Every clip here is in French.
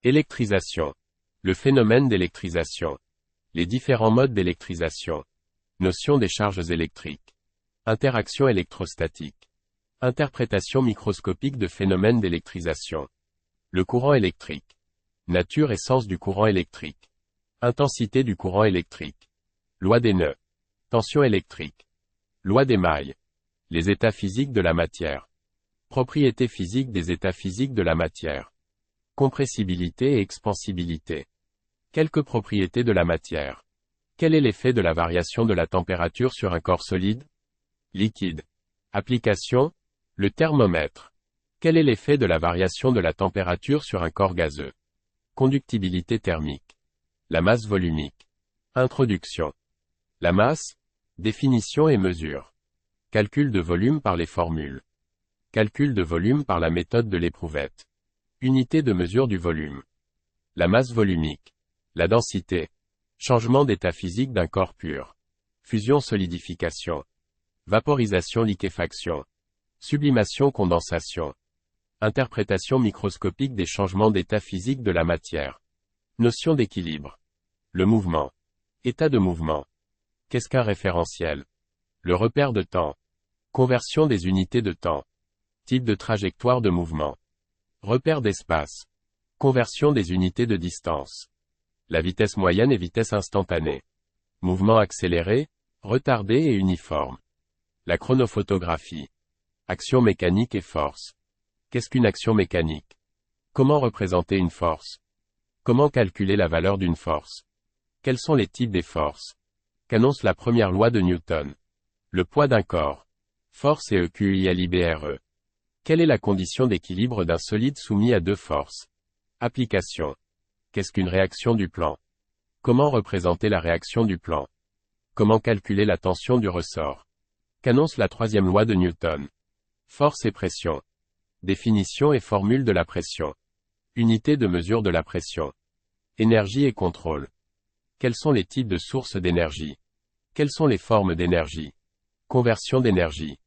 Électrisation. Le phénomène d'électrisation. Les différents modes d'électrisation. Notion des charges électriques. Interaction électrostatique. Interprétation microscopique de phénomènes d'électrisation. Le courant électrique. Nature et sens du courant électrique. Intensité du courant électrique. Loi des nœuds. Tension électrique. Loi des mailles. Les états physiques de la matière. Propriétés physiques des états physiques de la matière. Compressibilité et expansibilité. Quelques propriétés de la matière. Quel est l'effet de la variation de la température sur un corps solide? Liquide. Application. Le thermomètre. Quel est l'effet de la variation de la température sur un corps gazeux? Conductibilité thermique. La masse volumique. Introduction. La masse. Définition et mesure. Calcul de volume par les formules. Calcul de volume par la méthode de l'éprouvette. Unité de mesure du volume. La masse volumique. La densité. Changement d'état physique d'un corps pur. Fusion-solidification. Vaporisation-liquéfaction. Sublimation-condensation. Interprétation microscopique des changements d'état physique de la matière. Notion d'équilibre. Le mouvement. État de mouvement. Qu'est-ce qu'un référentiel? Le repère de temps. Conversion des unités de temps. Type de trajectoire de mouvement. Repère d'espace. Conversion des unités de distance. La vitesse moyenne et vitesse instantanée. Mouvement accéléré, retardé et uniforme. La chronophotographie. Action mécanique et force. Qu'est-ce qu'une action mécanique? Comment représenter une force? Comment calculer la valeur d'une force? Quels sont les types des forces? Qu'annonce la première loi de Newton? Le poids d'un corps. Force et EQILIBRE. Quelle est la condition d'équilibre d'un solide soumis à deux forces? Application. Qu'est-ce qu'une réaction du plan? Comment représenter la réaction du plan? Comment calculer la tension du ressort? Qu'annonce la troisième loi de Newton? Force et pression. Définition et formule de la pression. Unité de mesure de la pression. Énergie et contrôle. Quels sont les types de sources d'énergie? Quelles sont les formes d'énergie? Conversion d'énergie.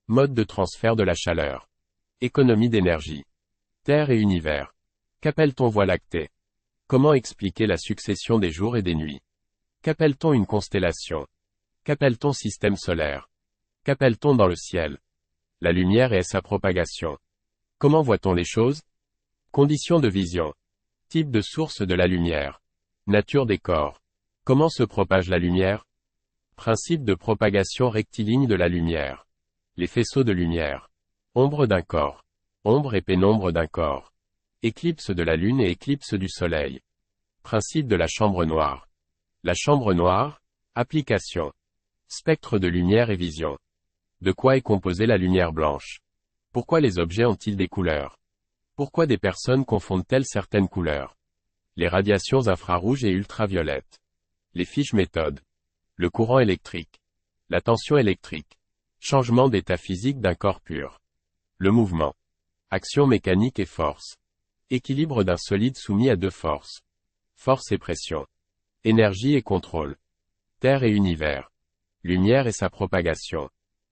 Mode de transfert de la chaleur. Économie d'énergie. Terre et univers. Qu'appelle-t-on Voie lactée? Comment expliquer la succession des jours et des nuits? Qu'appelle-t-on une constellation? Qu'appelle-t-on système solaire? Qu'appelle-t-on dans le ciel? La lumière et sa propagation. Comment voit-on les choses? Conditions de vision. Type de source de la lumière. Nature des corps. Comment se propage la lumière? Principe de propagation rectiligne de la lumière. Les faisceaux de lumière. Ombre d'un corps. Ombre et pénombre d'un corps. Éclipse de la Lune et éclipse du Soleil. Principe de la chambre noire. La chambre noire. Application. Spectre de lumière et vision. De quoi est composée la lumière blanche? Pourquoi les objets ont-ils des couleurs? Pourquoi des personnes confondent-elles certaines couleurs? Les radiations infrarouges et ultraviolettes. Les fiches méthodes. Le courant électrique. La tension électrique. Changement d'état physique d'un corps pur. Le mouvement. Action mécanique et force. Équilibre d'un solide soumis à deux forces. Force et pression. Énergie et contrôle. Terre et univers. Lumière et sa propagation.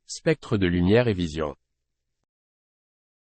Spectre de lumière et vision.